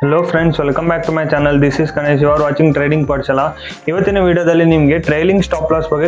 Hello friends, welcome back to my channel. This is Ganesh. You are watching trading Pathshala. ಇವತ್ತಿನ ವಿಡಿಯೋದಲ್ಲಿ ನಿಮಗೆ trailing stop loss ಬಗ್ಗೆ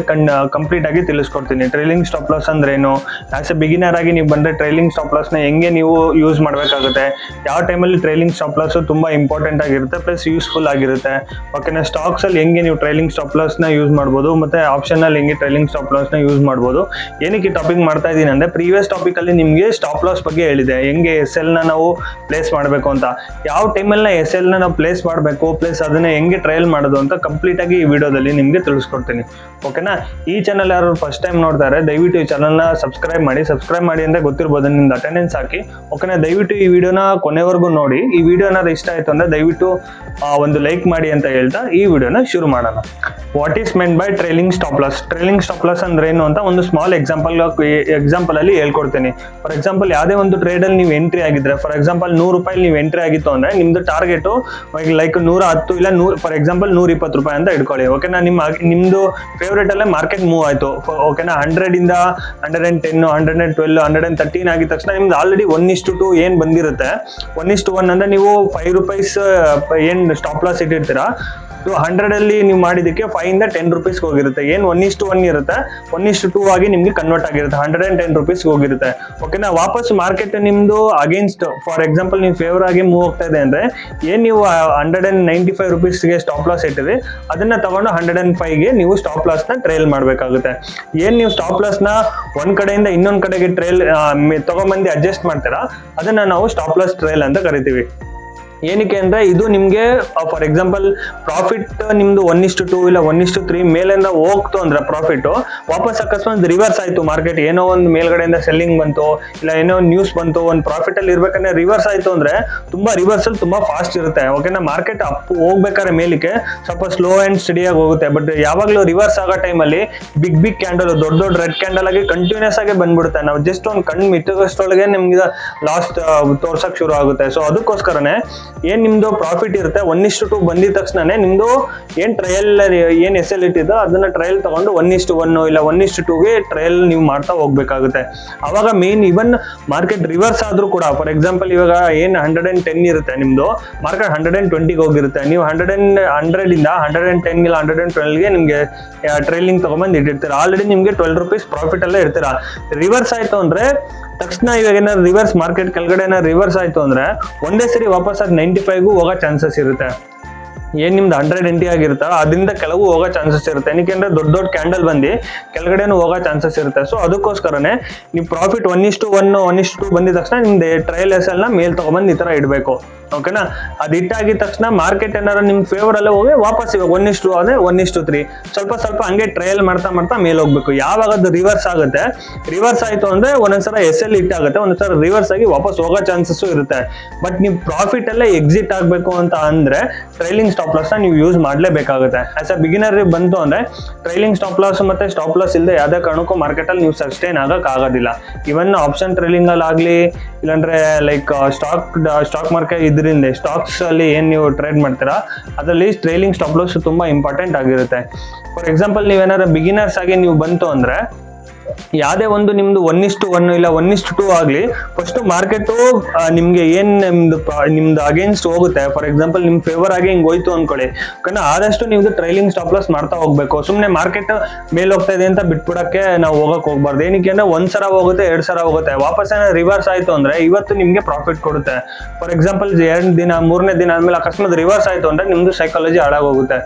complete ಆಗಿ ತಿಳಿಸ್ಕೊಡ್ತೀನಿ. ಟ್ರೈಲಿಂಗ್ ಸ್ಟಾಪ್ ಲಾಸ್ ಅಂದ್ರೇನು, ಆಸ್ ಎ ಬಿಗಿನರ್ ಆಗಿ ನೀವು ಬಂದರೆ ಟ್ರೈಲಿಂಗ್ ಸ್ಟಾಪ್ ಲಾಸ್ನ ಹೆಂಗೆ ನೀವು ಯೂಸ್ ಮಾಡಬೇಕಾಗುತ್ತೆ, ಯಾವ ಟೈಮಲ್ಲಿ ಟ್ರೈಲಿಂಗ್ ಸ್ಟಾಪ್ ಲಾಸು ತುಂಬ ಇಂಪಾರ್ಟೆಂಟ್ ಆಗಿರುತ್ತೆ ಪ್ಲಸ್ ಯೂಸ್ಫುಲ್ ಆಗಿರುತ್ತೆ. ಓಕೆನಾ, ಸ್ಟಾಕ್ಸಲ್ಲಿ ಹೆಂಗೆ ನೀವು ಟ್ರೈಲಿಂಗ್ ಸ್ಟಾಪ್ ಲಾಸ್ನ ಯೂಸ್ ಮಾಡ್ಬೋದು, ಮತ್ತು ಆಪ್ಷನಲ್ಲಿ ಹೆಂಗೆ ಟ್ರೈಲಿಂಗ್ ಸ್ಟಾಪ್ ಲಾಸ್ನ ಯೂಸ್ ಮಾಡ್ಬೋದು. ಏನಕ್ಕೆ ಈ ಟಾಪಿಕ್ ಮಾಡ್ತಾ ಇದ್ದೀನಿ ಅಂದರೆ, ಪ್ರೀವಿಯಸ್ ಟಾಪಿಕಲ್ಲಿ ನಿಮಗೆ ಸ್ಟಾಪ್ ಲಾಸ್ ಬಗ್ಗೆ ಹೇಳಿದೆ, ಹೆಂಗೆ ಎಸ್ ಎಲ್ನ ನಾವು ಪ್ಲೇಸ್ ಮಾಡಬೇಕು ಅಂತ. ಯಾವ ಟೈಮಲ್ಲಿ ಎಸ್ ಎಲ್ನ ನಾವು ಪ್ಲೇಸ್ ಮಾಡಬೇಕು ಪ್ಲಸ್ ಅದನ್ನ ಹೆಂಗೆ ಟ್ರಯಲ್ ಮಾಡೋದು ಅಂತ ಕಂಪ್ಲೀಟ್ ಆಗಿ ಈ ವಿಡಿಯೋದಲ್ಲಿ ನಿಮಗೆ ತಿಳಿಸ್ಕೊಡ್ತೀನಿ. ಓಕೆನಾ, ಈ ಚಾನಲ್ ಯಾರು ಫಸ್ಟ್ ಟೈಮ್ ನೋಡ್ತಾರೆ ದಯವಿಟ್ಟು ಈ ಚಾನಲ್ನ ಸಬ್ಸ್ಕ್ರೈಬ್ ಮಾಡಿ ಅಂತ ಗೊತ್ತಿರ್ಬೋದು, ನಿಮ್ದು ಅಟೆಂಡೆನ್ಸ್ ಹಾಕಿ. ಓಕೆನಾ, ದಯವಿಟ್ಟು ಈ ವಿಡಿಯೋನ ಕೊನೆವರೆಗೂ ನೋಡಿ. ಈ ವಿಡಿಯೋ ಏನಾದ್ರು ಇಷ್ಟ ಆಯಿತು ಅಂದರೆ ದಯವಿಟ್ಟು ಒಂದು ಲೈಕ್ ಮಾಡಿ ಅಂತ ಹೇಳ್ತಾ ಈ ವಿಡಿಯೋನ ಶುರು ಮಾಡೋಣ. What is meant by trailing stop loss? Trailing stop loss ಅಂದ್ರೆ ಏನು ಅಂತ ಒಂದು ಸ್ಮಾಲ್ ಎಕ್ಸಾಂಪಲ್ ಅಲ್ಲಿ ಹೇಳ್ಕೊಡ್ತೀನಿ. ಫಾರ್ ಎಕ್ಸಾಂಪಲ್, ಯಾವುದೇ ಒಂದು ಟ್ರೇಡ್ ಅಲ್ಲಿ ನೀವು ಎಂಟ್ರಿ ಆಗಿದ್ರೆ, ಫಾರ್ ಎಕ್ಸಾಂಪಲ್ 100 ರೂಪಾಯಿ ನೀವು ಎಂಟ್ರಿ ಆಗಿತ್ತು ಅಂದ್ರೆ ನಿಮ್ದು ಟಾರ್ಗೆಟ್ ಲೈಕ್ 110 ಇಲ್ಲ ಫಾರ್ ಎಕ್ಸಾಂಪಲ್ 120 ರೂಪಾಯಿ ಅಂತ ಇಟ್ಕೊಳ್ಳಿ. ಓಕೆನಾ, ನಿಮ್ದು ಫೇವ್ರೇಟ್ ಅಲ್ಲೇ ಮಾರ್ಕೆಟ್ ಮೂವ್ ಆಯ್ತು. ಓಕೆನಾ, 100 ಇಂದ 110, 112, 113 ಆಗಿದ ತಕ್ಷಣ ನಿಮ್ದು ಆಲ್ರೆಡಿ 1:2 ಏನ್ ಬಂದಿರುತ್ತೆ. 1:1 ಅಂದ್ರೆ ನೀವು 5 ರೂಪೀಸ್ ಏನ್ ಸ್ಟಾಪ್ ಲಾಸ್ ಇಟ್ಟಿರ್ತೀರಾ, 100 ಅಲ್ಲಿ ನೀವು ಮಾಡಿದಕ್ಕೆ 5 ಇಂದ 10 ರೂಪೀಸ್ಗೆ ಹೋಗಿರುತ್ತೆ. ಏನು 1:1 ಇರುತ್ತೆ, 1:2 ಆಗಿ ನಿಮ್ಗೆ ಕನ್ವರ್ಟ್ ಆಗಿರುತ್ತೆ, 110 ರೂಪೀಸ್ಗೆ ಹೋಗಿರುತ್ತೆ. ಓಕೆನಾ, ವಾಪಸ್ ಮಾರ್ಕೆಟ್ ನಿಮ್ದು ಅಗೇನ್ಸ್ಟ್, ಫಾರ್ ಎಕ್ಸಾಂಪಲ್ ನೀವು ಫೇವರ್ ಆಗಿ ಮೂವ್ ಹೋಗ್ತಾ ಇದೆ ಅಂದ್ರೆ ಏನ್ ನೀವು 195 ರೂಪೀಸ್ಗೆ ಸ್ಟಾಪ್ ಲಾಸ್ ಇಟ್ಟಿರಿ, ಅದನ್ನ ತಗೊಂಡು 105ಗೆ ನೀವು ಸ್ಟಾಪ್ ಲಾಸ್ ನ ಟ್ರೈಲ್ ಮಾಡ್ಬೇಕಾಗುತ್ತೆ. ಏನ್ ನೀವು ಸ್ಟಾಪ್ ಲಾಸ್ ನ ಒಂದ್ ಕಡೆಯಿಂದ ಇನ್ನೊಂದ್ ಕಡೆಗೆ ಟ್ರೈಲ್ ತಗೊಂಡ್ಬಂದು ಅಡ್ಜಸ್ಟ್ ಮಾಡ್ತೀರಾ, ಅದನ್ನ ನಾವು ಸ್ಟಾಪ್ ಲಾಸ್ ಟ್ರೈಲ್ ಅಂತ ಕರಿತೀವಿ. ಏನಕ್ಕೆ ಅಂದ್ರೆ ಇದು ನಿಮ್ಗೆ ಫಾರ್ ಎಕ್ಸಾಂಪಲ್ ಪ್ರಾಫಿಟ್ ನಿಮ್ದು 1:2 ಇಲ್ಲ 1:3 ಮೇಲಿಂದ ಹೋಗ್ತು ಅಂದ್ರೆ ಪ್ರಾಫಿಟ್ ವಾಪಸ್ ಅಕಸ್ಮಾತ್ ರಿವರ್ಸ್ ಆಯ್ತು, ಮಾರ್ಕೆಟ್ ಏನೋ ಒಂದು ಮೇಲ್ಗಡೆಯಿಂದ ಸೆಲ್ಲಿಂಗ್ ಬಂತು ಇಲ್ಲ ಏನೋ ಒಂದು ನ್ಯೂಸ್ ಬಂತು, ಒಂದು ಪ್ರಾಫಿಟ್ ಅಲ್ಲಿ ಇರ್ಬೇಕಂದ್ರೆ ರಿವರ್ಸ್ ಆಯ್ತು ಅಂದ್ರೆ ರಿವರ್ಸಲ್ ತುಂಬಾ ಫಾಸ್ಟ್ ಇರುತ್ತೆ. ಓಕೆನಾ, ಮಾರ್ಕೆಟ್ ಅಪ್ ಹೋಗ್ಬೇಕಾದ್ರೆ ಮೇಲಿಕ್ಕೆ ಸ್ವಲ್ಪ ಸ್ಲೋ ಅಂಡ್ ಸ್ಟಡಿಯಾಗಿ ಹೋಗುತ್ತೆ. ಬಟ್ ಯಾವಾಗ್ಲೂ ರಿವರ್ಸ್ ಆಗೋ ಟೈಮಲ್ಲಿ ಬಿಗ್ ಕ್ಯಾಂಡಲ್, ದೊಡ್ಡ ರೆಡ್ ಕ್ಯಾಂಡಲ್ ಆಗಿ ಕಂಟಿನ್ಯೂಸ್ ಆಗಿ ಬಂದ್ಬಿಡುತ್ತೆ. ನಾವು ಜಸ್ಟ್ ಒಂದು ಕಣ್ಣು ಮಿಟ್ಟಷ್ಟೊಳಗೆ ನಿಮ್ಗೆ ಲಾಸ್ಟ್ ತೋರ್ಸಕ್ ಶುರು ಆಗುತ್ತೆ. ಸೊ ಅದಕ್ಕೋಸ್ಕರನೇ ಏನ್ ನಿಮ್ದು ಪ್ರಾಫಿಟ್ ಇರುತ್ತೆ 1:2 ಬಂದಿದ ತಕ್ಷಣನೇ ನಿಮ್ದು ಏನ್ ಟ್ರಯಲ್ ಏನ್ ಎಸ್ ಎಲ್ ಇಟ್ಟಿದ್ದೋ ಅದನ್ನ ಟ್ರಯಲ್ ತಗೊಂಡು 1:1 ಇಲ್ಲ 1:2ಗೆ ಟ್ರಯಲ್ ನೀವು ಮಾಡ್ತಾ ಹೋಗ್ಬೇಕಾಗುತ್ತೆ. ಅವಾಗ ಮೇನ್ ಇವನ್ ಮಾರ್ಕೆಟ್ ರಿವರ್ಸ್ ಆದ್ರೂ ಕೂಡ, ಫಾರ್ ಎಕ್ಸಾಂಪಲ್ ಇವಾಗ ಏನ್ 110 ಇರುತ್ತೆ ನಿಮ್ದು, ಮಾರ್ಕೆಟ್ 120ಗೆ ಹೋಗಿರುತ್ತೆ, ನೀವು 100 ಇಂದ 110 ಇಲ್ಲ 112ಗೆ ನಿಮ್ಗೆ ಟ್ರೈಲಿಂಗ್ ತಗೊಂಡ್ಬಂದು ಇಟ್ಟಿರ್ತೀರಾ. ಆಲ್ರೆಡಿ ನಿಮ್ಗೆ 12 ರೂಪೀಸ್ ಪ್ರಾಫಿಟ್ ಅಲ್ಲೇ ಇರ್ತೀರಾ. ರಿವರ್ಸ್ ಆಯ್ತು ಅಂದ್ರೆ ತಕ್ಷಣ ಇವಾಗ ಏನಾದ್ರು ರಿವರ್ಸ್ ಮಾರ್ಕೆಟ್ ಕೆಳಗಡೆ ಏನಾದ್ರು ರಿವರ್ಸ್ ಆಯ್ತು ಅಂದ್ರೆ ಒಂದೇ ಸರಿ ವಾಪಸ್ ಅದು 95ಗೂ ಹೋಗೋ ಚಾನ್ಸಸ್ ಇರುತ್ತೆ. ಏನ್ ನಿಮ್ದು 180 ಆಗಿರುತ್ತೋ ಅದರಿಂದ ಕೆಲವು ಹೋಗೋ ಚಾನ್ಸಸ್ ಇರುತ್ತೆ. ಏನಕ್ಕೆ ಅಂದ್ರೆ ದೊಡ್ಡ ಕ್ಯಾಂಡಲ್ ಬಂದು ಕೆಳಗಡೆನೂ ಹೋಗೋ ಚಾನ್ಸಸ್ ಇರುತ್ತೆ. ಸೊ ಅದಕ್ಕೋಸ್ಕರನೇ ನೀವು ಪ್ರಾಫಿಟ್ 1:1, 1:2 ಬಂದಿದ ತಕ್ಷಣ ನಿಮ್ದು ಟ್ರಯಲ್ ಎಸ್ ಎಲ್ ನ ಮೇಲ್ ತಗೊಂಡ್ಬಂದು ಈ ತರ ಇಡಬೇಕು. ಓಕೆನಾ, ಅದು ಇಟ್ಟಾಗಿದ ತಕ್ಷಣ ಮಾರ್ಕೆಟ್ ಏನಾರು ನಿಮ್ ಫೇವರ್ ಅಲ್ಲೇ ಹೋಗಿ ವಾಪಸ್ ಇವಾಗ 1:2 ಆದ್ರೆ 1:3 ಸ್ವಲ್ಪ ಹಂಗೆ ಟ್ರಯಲ್ ಮಾಡ್ತಾ ಮೇಲೆ ಹೋಗ್ಬೇಕು. ಯಾವಾಗ ಅದು ರಿವರ್ಸ್ ಆಗುತ್ತೆ, ರಿವರ್ಸ್ ಆಯ್ತು ಅಂದ್ರೆ ಒಂದೊಂದ್ಸಲ ಎಸ್ ಎಲ್ ಇಟ್ಟಾಗುತ್ತೆ, ಒಂದೊಂದ್ಸಲ ರಿವರ್ಸ್ ಆಗಿ ವಾಪಸ್ ಹೋಗೋ ಚಾನ್ಸಸ್ ಇರುತ್ತೆ. ಬಟ್ ನೀವು ಪ್ರಾಫಿಟ್ ಅಲ್ಲೇ ಎಕ್ಸಿಟ್ ಆಗ್ಬೇಕು ಅಂತ ಅಂದ್ರೆ ಟ್ರೈಲಿಂಗ್ ಸ್ಟಾಪ್ ಲಾಸ್ ನ ನೀವು ಯೂಸ್ ಮಾಡ್ಲೇಬೇಕಾಗುತ್ತೆ. ಆಸ್ ಅ ಬಿಗಿನರ್ ಬಂತು ಅಂದ್ರೆ ಟ್ರೈಲಿಂಗ್ ಸ್ಟಾಪ್ ಲಾಸ್ ಮತ್ತೆ ಸ್ಟಾಪ್ ಲಾಸ್ ಇಲ್ಲದೆ ಯಾವ್ದೇ ಕಾರಣಕ್ಕೂ ಮಾರ್ಕೆಟ್ ಅಲ್ಲಿ ನೀವು ಸಸ್ಟೈನ್ ಆಗಕ್ ಆಗೋದಿಲ್ಲ. ಇವನ್ ಆಪ್ಷನ್ ಟ್ರೈಲಿಂಗ್ ಅಲ್ಲಿ ಆಗ್ಲಿ, ಇಲ್ಲಾಂದ್ರೆ ಲೈಕ್ ಸ್ಟಾಕ್ ಮಾರ್ಕೆಟ್ ಇದರಿಂದ ಸ್ಟಾಕ್ಸ್ ಅಲ್ಲಿ ಏನ್ ನೀವು ಟ್ರೇಡ್ ಮಾಡ್ತೀರಾ ಅದರಲ್ಲಿ ಟ್ರೈಲಿಂಗ್ ಸ್ಟಾಪ್ ಲಾಸ್ ತುಂಬಾ ಇಂಪಾರ್ಟೆಂಟ್ ಆಗಿರುತ್ತೆ. ಫಾರ್ ಎಕ್ಸಾಂಪಲ್ ನೀವೇನಾದ್ರು ಬಿಗಿನರ್ಸ್ ಆಗಿ ನೀವು ಬಂತು ಅಂದ್ರೆ ಯಾವುದೇ ಒಂದು ನಿಮ್ದು 1:1 ಇಲ್ಲ 1:2 ಆಗ್ಲಿ, ಫಸ್ಟ್ ಮಾರ್ಕೆಟ್ ನಿಮ್ಗೆ ಏನ್ ನಿಮ್ದು ಅಗೇನ್ಸ್ಟ್ ಹೋಗುತ್ತೆ, ಫಾರ್ ಎಕ್ಸಾಂಪಲ್ ನಿಮ್ ಫೇವರ್ ಆಗಿ ಹಿಂಗ್ ಹೋಯ್ತು ಅನ್ಕೊಳ್ಳಿ, ಆದಷ್ಟು ನೀವು ಟ್ರೈಲಿಂಗ್ ಸ್ಟಾಪ್ ಲಾಸ್ ಮಾಡ್ತಾ ಹೋಗ್ಬೇಕು. ಸುಮ್ನೆ ಮಾರ್ಕೆಟ್ ಮೇಲ್ ಹೋಗ್ತಾ ಇದೆ ಅಂತ ಬಿಟ್ಬಿಡಕ್ಕೆ ನಾವು ಹೋಗಕ್ ಹೋಗ್ಬಾರ್ದು. ಏನಕ್ಕೆ ಅಂದ್ರೆ 1 ಸಲ ಹೋಗುತ್ತೆ, 2 ಸಲ ಹೋಗುತ್ತೆ, ವಾಪಸ್ ರಿವರ್ಸ್ ಆಯ್ತು ಅಂದ್ರೆ ಇವತ್ತು ನಿಮ್ಗೆ ಪ್ರಾಫಿಟ್ ಕೊಡುತ್ತೆ. ಫಾರ್ ಎಕ್ಸಾಂಪಲ್ 2 ದಿನ 3ನೇ ದಿನ ಆದ್ಮೇಲೆ ಅಕಸ್ಮಾತ್ ರಿವರ್ಸ್ ಆಯ್ತು ಅಂದ್ರೆ ನಿಮ್ದು ಸೈಕಾಲಜಿ ಹಾಳಾಗೋಗುತ್ತೆ.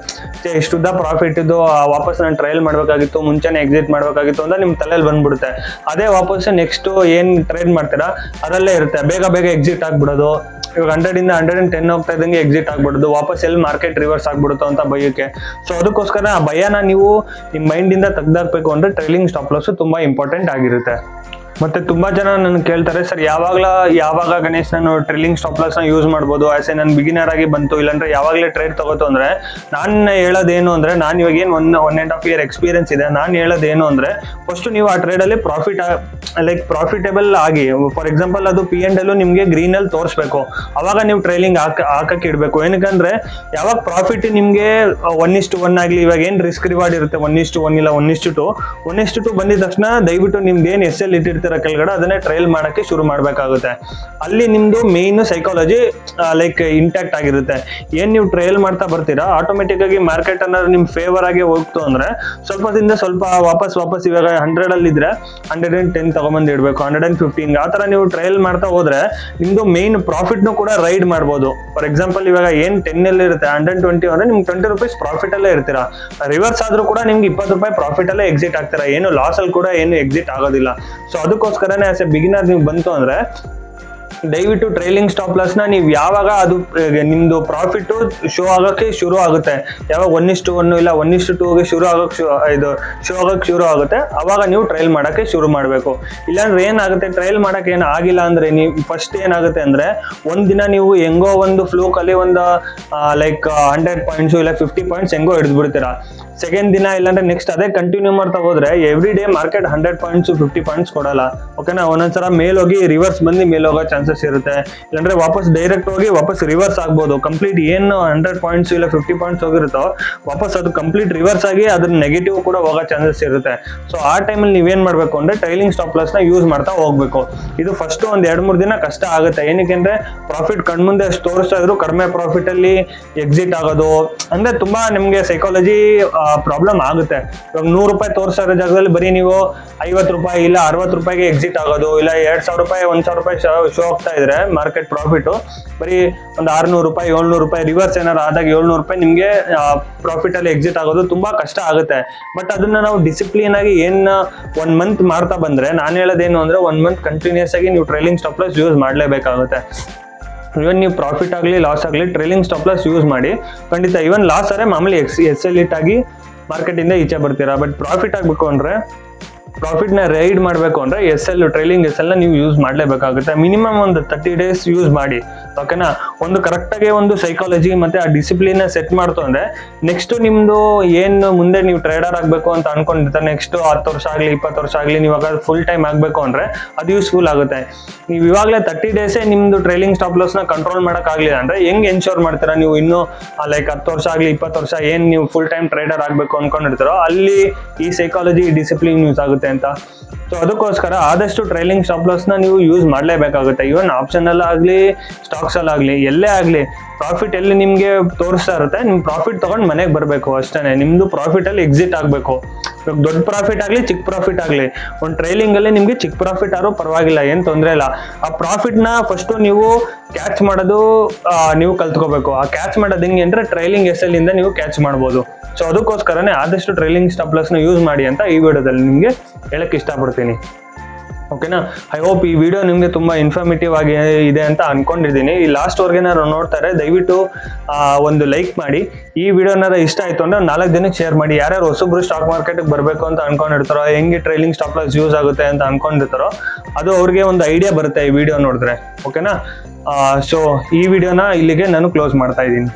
ಇಷ್ಟುದ್ದ ಪ್ರಾಫಿಟ್ ಇದು, ವಾಪಸ್ ನಾನು ಟ್ರಯಲ್ ಮಾಡ್ಬೇಕಾಗಿತ್ತು, ಮುಂಚೆನೆ ಎಕ್ಸಿಟ್ ಮಾಡ್ಬೇಕಾಗಿತ್ತು ಅಂತ ನಿಮ್ ತಲೆಯಲ್ಲಿ ಬಂದ್ಬಿಡುತ್ತೆ. ಅದೇ ವಾಪಸ್ ನೆಕ್ಸ್ಟ್ ಏನ್ ಟ್ರೇಡ್ ಮಾಡ್ತೀರಾ ಅದರಲ್ಲೇ ಇರುತ್ತೆ, ಬೇಗ ಎಕ್ಸಿಟ್ ಆಗ್ಬಿಡೋದು. ಇವಾಗ 100 ಇಂದ 110 ಹೋಗ್ತಾ ಇದ್ದಂಗೆ ಎಕ್ಸಿಟ್ ಆಗ್ಬಿಡೋದು, ವಾಪಸ್ ಎಲ್ಲಿ ಮಾರ್ಕೆಟ್ ರಿವರ್ಸ್ ಆಗ್ಬಿಡುತ್ತೋ ಅಂತ ಭಯಕ್ಕೆ. ಸೊ ಅದಕ್ಕೋಸ್ಕರ ಆ ಭಯನ ನೀವು ನಿಮ್ ಮೈಂಡ್ ಇಂದ ತೆಗ್ದಾಕ್ಬೇಕು ಅಂದ್ರೆ ಟ್ರೈಲಿಂಗ್ ಸ್ಟಾಪ್ ಲಾಸ್ ತುಂಬಾ ಇಂಪಾರ್ಟೆಂಟ್ ಆಗಿರುತ್ತೆ. ಮತ್ತೆ ತುಂಬಾ ಜನ ನನ್ನ ಕೇಳ್ತಾರೆ, ಸರ್ ಯಾವಾಗ ಗಣೇಶ್ ನಾನು ಟ್ರೈಲಿಂಗ್ ಸ್ಟಾಪ್ ಲಾಸ್ ನ ಯೂಸ್ ಮಾಡ್ಬೋದು, ಆಸೆ ನಾನು ಬಿಗಿನರ್ ಆಗಿ ಬಂತು, ಇಲ್ಲಾಂದ್ರೆ ಯಾವಾಗಲೇ ಟ್ರೇಡ್ ತಗೋತು ಅಂದ್ರೆ ನಾನು ಹೇಳೋದೇನು ಅಂದ್ರೆ, ನಾನು ಇವಾಗ ಏನು 1.5 year ಎಕ್ಸ್ಪೀರಿಯನ್ಸ್ ಇದೆ, ನಾನು ಹೇಳೋದೇನು ಅಂದ್ರೆ ಫಸ್ಟ್ ನೀವು ಆ ಟ್ರೇಡ್ ಅಲ್ಲಿ ಪ್ರಾಫಿಟೇಬಲ್ ಆಗಿ, ಫಾರ್ ಎಕ್ಸಾಂಪಲ್ ಅದು P&L ನಿಮ್ಗೆ ಗ್ರೀನ್ ಅಲ್ಲಿ ತೋರಿಸ್ಬೇಕು, ಅವಾಗ ನೀವು ಟ್ರೈಲಿಂಗ್ ಹಾಕಕ್ಕೆ ಇಡಬೇಕು. ಏನಕ್ಕಂದ್ರೆ ಯಾವಾಗ ಪ್ರಾಫಿಟ್ ನಿಮ್ಗೆ 1:1 ಆಗ್ಲಿ, ಇವಾಗ ಏನ್ ರಿಸ್ಕ್ ರಿವಾರ್ಡ್ ಇರುತ್ತೆ 1:1 ಇಲ್ಲ 1:2 ಬಂದಿದ ತಕ್ಷಣ ದಯವಿಟ್ಟು ನಿಮ್ದು ಏನ್ ಎಸ್ ಎಲ್ ಇಟ್ಟಿರ್ತೀರ ಇರ್ತೀರ ಕೆಳಗಡೆ, ಅದನ್ನೇ ಟ್ರೈಲ್ ಮಾಡಕ್ಕೆ ಶುರು ಮಾಡ್ಬೇಕಾಗುತ್ತೆ. ಅಲ್ಲಿ ನಿಮ್ದು ಮೇನ್ ಸೈಕಾಲಜಿ ಲೈಕ್ ಇಂಟ್ಯಾಕ್ಟ್ ಆಗಿರುತ್ತೆ. ಏನ್ ನೀವು ಟ್ರಯಲ್ ಮಾಡ್ತಾ ಬರ್ತೀರಾ, ಆಟೋಮೆಟಿಕ್ ಆಗಿ ಮಾರ್ಕೆಟ್ ಅನ್ನೋದು ನಿಮ್ ಫೇವರ್ ಆಗಿ ಹೋಗ್ತು ಅಂದ್ರೆ ಸ್ವಲ್ಪದಿಂದ ಸ್ವಲ್ಪ ವಾಪಸ್ ಇವಾಗ 100 ಅಲ್ಲಿ ಇದ್ರೆ 110 ತಗೊಂಬಂದ್ ಇಡ್ಬೇಕು, 115 ಆ ತರ ನೀವು ಟ್ರಯಲ್ ಮಾಡ್ತಾ ಹೋದ್ರೆ ನಿಮ್ದು ಮೇನ್ ಪ್ರಾಫಿಟ್ ನು ಕೂಡ ರೈಡ್ ಮಾಡ್ಬೋದು. ಫಾರ್ ಎಕ್ಸಾಂಪಲ್ ಇವಾಗ ಏನ್ 10 ಅಲ್ಲಿ ಇರುತ್ತೆ 120 ಅಂದ್ರೆ ನಿಮ್ಗೆ 20 ರೂಪೀಸ್ ಪ್ರಾಫಿಟ್ ಅಲ್ಲೇ ಇರ್ತೀರಾ. ರಿವರ್ಸ್ ಆದ್ರೂ ಕೂಡ ನಿಮ್ಗೆ 20 ರೂಪಾಯಿ ಪ್ರಾಫಿಟ್ ಅಲ್ಲೇ ಎಕ್ಸಿಟ್ ಆಗ್ತೀರಾ, ಏನು ಲಾಸ್ ಅಲ್ಲಿ ಕೂಡ ಏನು ಎಕ್ಸಿಟ್ ಆಗೋದಿಲ್ಲ. ಸೊ ಅದಕ್ಕೋಸ್ಕರನೇ ಆಸ್ ಎ ಬಿಗಿನರ್ ನೀವು ಬಂತು ಅಂದ್ರೆ ದಯವಿಟ್ಟು ಟ್ರೈಲಿಂಗ್ ಸ್ಟಾಪ್ ಲಾಸ್ ನ ನೀವು ಯಾವಾಗ ಅದು ನಿಮ್ದು ಪ್ರಾಫಿಟ್ ಶೋ ಆಗಕ್ಕೆ ಶುರು ಆಗುತ್ತೆ, ಯಾವಾಗ 1:1 ಇಲ್ಲ 1:2ಗೆ ಶೋ ಆಗಕ್ಕೆ ಶುರು ಆಗುತ್ತೆ, ಅವಾಗ ನೀವು ಟ್ರಯಲ್ ಮಾಡಕ್ಕೆ ಶುರು ಮಾಡಬೇಕು. ಇಲ್ಲಾಂದ್ರೆ ಏನಾಗುತ್ತೆ, ಟ್ರಯಲ್ ಮಾಡಕ್ಕೆ ಏನು ಆಗಿಲ್ಲ ಅಂದ್ರೆ ನೀವು ಫಸ್ಟ್ ಏನಾಗುತ್ತೆ ಅಂದ್ರೆ ಒಂದಿನ ನೀವು ಹೆಂಗೋ ಒಂದು ಫ್ಲೂಕ್ ಅಲ್ಲಿ ಒಂದು ಲೈಕ್ 100 ಪಾಯಿಂಟ್ಸ್ ಇಲ್ಲ 50 ಪಾಯಿಂಟ್ಸ್ ಹೆಂಗೋ ಹಿಡಿದು ಬಿಡ್ತೀರಾ. ಸೆಕೆಂಡ್ ದಿನ ಇಲ್ಲಾಂದ್ರೆ ನೆಕ್ಸ್ಟ್ ಅದೇ ಕಂಟಿನ್ಯೂ ಮಾಡ್ತಾ ಹೋದ್ರೆ every day market 100 points 50 points ಕೊಡಲ್ಲ. ಓಕೆನಾ, ಒಂದೊಂದ್ಸಲ ಮೇಲೋಗಿ ರಿವರ್ಸ್ ಬಂದು ಮೇಲೋಗೋ ಚಾನ್ಸಸ್ ಇರುತ್ತೆ, ಇಲ್ಲಾಂದ್ರೆ ವಾಪಸ್ ಡೈರೆಕ್ಟ್ ಹೋಗಿ ವಾಪಸ್ ರಿವರ್ಸ್ ಆಗ್ಬೋದು. ಕಂಪ್ಲೀಟ್ ಏನು 100 ಪಾಯಿಂಟ್ಸ್ ಇಲ್ಲ 50 ಪಾಯಿಂಟ್ಸ್ ಹೋಗಿರುತ್ತೋ ವಾಪಸ್ ಅದು ಕಂಪ್ಲೀಟ್ ರಿವರ್ಸ್ ಆಗಿ ಅದ್ರ ನೆಗೆಟಿವ್ ಕೂಡ ಹೋಗೋ ಚಾನ್ಸಸ್ ಇರುತ್ತೆ. ಸೊ ಆ ಟೈಮಲ್ಲಿ ನೀವೇನ್ ಮಾಡ್ಬೇಕು ಅಂದ್ರೆ ಟ್ರೈಲಿಂಗ್ ಸ್ಟಾಪ್ ಲಾಸ್ ನ ಯೂಸ್ ಮಾಡ್ತಾ ಹೋಗ್ಬೇಕು. ಇದು ಫಸ್ಟ್ ಒಂದ್ 2-3 ದಿನ ಕಷ್ಟ ಆಗುತ್ತೆ. ಏನಕ್ಕೆ ಅಂದ್ರೆ ಪ್ರಾಫಿಟ್ ಕಣ್ಮುಂದೆ ಅಷ್ಟು ತೋರಿಸ್ತಾ ಇದ್ರು ಕಡಿಮೆ ಪ್ರಾಫಿಟ್ ಅಲ್ಲಿ ಎಕ್ಸಿಟ್ ಆಗೋದು ಅಂದ್ರೆ ತುಂಬಾ ನಿಮ್ಗೆ ಸೈಕಾಲಜಿ ಪ್ರಾಬ್ಲಮ್ ಆಗುತ್ತೆ. ಇವಾಗ 100 ರೂಪಾಯಿ ತೋರಿಸ್ತಾ ಇರೋ ಜಾಗದಲ್ಲಿ ಬರೀ ನೀವು 50 ರೂಪಾಯಿ ಇಲ್ಲ 60 ರೂಪಾಯಿಗೆ ಎಕ್ಸಿಟ್ ಆಗೋದು, ಇಲ್ಲ 2,000 ರೂಪಾಯಿ 1,000 ರೂಪಾಯಿ ಶೋ ಆಗ್ತಾ ಇದ್ರೆ ಮಾರ್ಕೆಟ್ ಪ್ರಾಫಿಟ್ ಬರೀ ಒಂದು 600 ರೂಪಾಯಿ 700 ರೂಪಾಯಿ ರಿವರ್ಸ್ ಏನಾರು ಆದಾಗ 700 ರೂಪಾಯಿ ನಿಮ್ಗೆ ಪ್ರಾಫಿಟ್ ಅಲ್ಲಿ ಎಕ್ಸಿಟ್ ಆಗೋದು ತುಂಬಾ ಕಷ್ಟ ಆಗುತ್ತೆ. ಬಟ್ ಅದನ್ನ ನಾವು ಡಿಸಿಪ್ಲಿನ್ ಆಗಿ 1 ಮಂತ್ ಮಾಡ್ತಾ ಬಂದ್ರೆ, ನಾನು ಹೇಳೋದೇನು ಅಂದ್ರೆ 1 ಮಂತ್ ಕಂಟಿನ್ಯೂಸ್ ಆಗಿ ನೀವು ಟ್ರೈಲಿಂಗ್ ಸ್ಟಾಪ್ ಲಾಸ್ ಯೂಸ್ ಮಾಡ್ಲೇಬೇಕಾಗುತ್ತೆ. ಇವನ್ ನೀವು ಪ್ರಾಫಿಟ್ ಆಗಲಿ ಲಾಸ್ ಆಗಲಿ ಟ್ರೈಲಿಂಗ್ ಸ್ಟಾಪ್ ಲಾಸ್ ಯೂಸ್ ಮಾಡಿ ಖಂಡಿತ. ಇವನ್ ಲಾಸ್ ಆದರೆ ಮಾಮೂಲಿ SL ಹಿಟ್ ಆಗಿ ಮಾರ್ಕೆಟ್ ಇಂದ ಈಚೆ ಬರ್ತೀರಾ. ಬಟ್ ಪ್ರಾಫಿಟ್ ಆಗಬೇಕು ಅಂದ್ರೆ, ಪ್ರಾಫಿಟ್ ನ ರೈಡ್ ಮಾಡಬೇಕು ಅಂದ್ರೆ ಟ್ರೈಲಿಂಗ್ SL ನ ನೀವು ಯೂಸ್ ಮಾಡಲೇಬೇಕಾಗುತ್ತೆ. ಮಿನಿಮಮ್ ಒಂದು 30 ಡೇಸ್ ಯೂಸ್ ಮಾಡಿ. ಓಕೆನಾ, ಒಂದು ಕರೆಕ್ಟ್ ಆಗಿ ಒಂದು ಸೈಕಾಲಜಿ ಮತ್ತೆ ಆ ಡಿಸಿಪ್ಲಿನ್ ಸೆಟ್ ಮಾಡ್ತು ಅಂದ್ರೆ ನೆಕ್ಸ್ಟ್ ನಿಮ್ದು ಏನು ಮುಂದೆ ನೀವು ಟ್ರೇಡರ್ ಆಗ್ಬೇಕು ಅಂತ ಅನ್ಕೊಂಡಿರ್ತಾರೆ, ನೆಕ್ಸ್ಟ್ 10 ವರ್ಷ ಆಗ್ಲಿ 20 ವರ್ಷ ಆಗ್ಲಿ ನೀವಾಗ ಫುಲ್ ಟೈಮ್ ಆಗ್ಬೇಕು ಅಂದ್ರೆ ಅದು ಯೂಸ್ಫುಲ್ ಆಗುತ್ತೆ. ನೀವು ಇವಾಗಲೇ 30 ಡೇಸೇ ನಿಮ್ದು ಟ್ರೈಲಿಂಗ್ ಸ್ಟಾಪ್ ಲಾಸ್ ನ ಕಂಟ್ರೋಲ್ ಮಾಡಕ್ ಆಗ್ಲಿಲ್ಲ ಅಂದ್ರೆ ಹೆಂಗ್ ಎನ್ಶೋರ್ ಮಾಡ್ತೀರಾ ನೀವು ಇನ್ನು ಲೈಕ್ 10 ವರ್ಷ ಆಗ್ಲಿ 20 ವರ್ಷ ಏನ್ ನೀವು ಫುಲ್ ಟೈಮ್ ಟ್ರೇಡರ್ ಆಗ್ಬೇಕು ಅನ್ಕೊಂಡಿರ್ತಾರೋ ಅಲ್ಲಿ ಈ ಸೈಕಾಲಜಿ ಡಿಸಿಪ್ಲಿನ್ ಯೂಸ್ ಆಗುತ್ತೆ ಅಂತ. ಸೊ ಅದಕ್ಕೋಸ್ಕರ ಆದಷ್ಟು ಟ್ರೈಲಿಂಗ್ ಸ್ಟಾಪ್ ಲಾಸ್ ನ ನೀವು ಯೂಸ್ ಮಾಡಲೇಬೇಕಾಗುತ್ತೆ. ಇವನ್ ಆಪ್ಷನ್ ಅಲ್ಲಿ ಆಗ್ಲಿ ಸ್ಟಾಕ್ಸ್ ಅಲ್ಲಿ ಆಗ್ಲಿ ಎಲ್ಲೇ ಆಗ್ಲಿ ಪ್ರಾಫಿಟ್ ಎಲ್ಲಿ ನಿಮ್ಗೆ ತೋರಿಸ್ತಾ ಇರುತ್ತೆ ನಿಮ್ ಪ್ರಾಫಿಟ್ ತಗೊಂಡ್ ಮನೆಗೆ ಬರ್ಬೇಕು ಅಷ್ಟೇ. ನಿಮ್ದು ಪ್ರಾಫಿಟ್ ಅಲ್ಲಿ ಎಕ್ಸಿಟ್ ಆಗ್ಬೇಕು. ಇವಾಗ ದೊಡ್ಡ ಪ್ರಾಫಿಟ್ ಆಗ್ಲಿ ಚಿಕ್ಕ ಪ್ರಾಫಿಟ್ ಆಗ್ಲಿ ಒಂದು ಟ್ರೈಲಿಂಗ್ ಅಲ್ಲಿ ನಿಮ್ಗೆ ಚಿಕ್ಕ ಪ್ರಾಫಿಟ್ ಆದ್ರೂ ಪರವಾಗಿಲ್ಲ, ಏನ್ ತೊಂದ್ರೆ ಇಲ್ಲ. ಆ ಪ್ರಾಫಿಟ್ ನ ಫಸ್ಟ್ ನೀವು ಕ್ಯಾಚ್ ಮಾಡೋದು ನೀವು ಕಲ್ತ್ಕೋಬೇಕು. ಆ ಕ್ಯಾಚ್ ಮಾಡೋದು ಹೆಂಗೆ ಅಂದ್ರೆ ಟ್ರೈಲಿಂಗ್ SL ಇಂದ ನೀವು ಕ್ಯಾಚ್ ಮಾಡ್ಬೋದು. ಸೊ ಅದಕ್ಕೋಸ್ಕರನೇ ಆದಷ್ಟು ಟ್ರೈಲಿಂಗ್ ಸ್ಟಾಪ್ ಲಾಸ್ ನ ಯೂಸ್ ಮಾಡಿ ಅಂತ ಈ ವಿಡಿಯೋದಲ್ಲಿ ನಿಮ್ಗೆ ಹೇಳಕ್ ಇಷ್ಟಪಡ್ತೀನಿ. ಓಕೆನಾ, ಐ ಹೋಪ್ ಈ ವಿಡಿಯೋ ನಿಮ್ಗೆ ತುಂಬಾ ಇನ್ಫಾರ್ಮೇಟಿವ್ ಆಗಿ ಇದೆ ಅಂತ ಅನ್ಕೊಂಡಿದ್ದೀನಿ. ಈ ಲಾಸ್ಟ್ ವರ್ಗೆ ನೋಡ್ತಾರೆ ದಯವಿಟ್ಟು ಒಂದು ಲೈಕ್ ಮಾಡಿ. ಈ ವಿಡಿಯೋನಾರ ಇಷ್ಟ ಆಯ್ತು ಅಂದ್ರೆ 4 ಜನಕ್ಕೆ ಶೇರ್ ಮಾಡಿ. ಯಾರ್ಯಾರು ಹೊಸಬ್ರು ಸ್ಟಾಕ್ ಮಾರ್ಕೆಟ್ ಬರ್ಬೇಕು ಅಂತ ಅನ್ಕೊಂಡಿರ್ತಾರೋ, ಹೆಂಗೆ ಟ್ರೈಲಿಂಗ್ ಸ್ಟಾಪ್ ಲಾಸ್ ಯೂಸ್ ಆಗುತ್ತೆ ಅಂತ ಅನ್ಕೊಂಡಿರ್ತಾರೋ ಅದು ಅವ್ರಿಗೆ ಒಂದು ಐಡಿಯಾ ಬರುತ್ತೆ ಈ ವಿಡಿಯೋ ನೋಡಿದ್ರೆ. ಓಕೆನಾ, ಸೊ ಈ ವಿಡಿಯೋನ ಇಲ್ಲಿಗೆ ನಾನು ಕ್ಲೋಸ್ ಮಾಡ್ತಾ ಇದ್ದೀನಿ.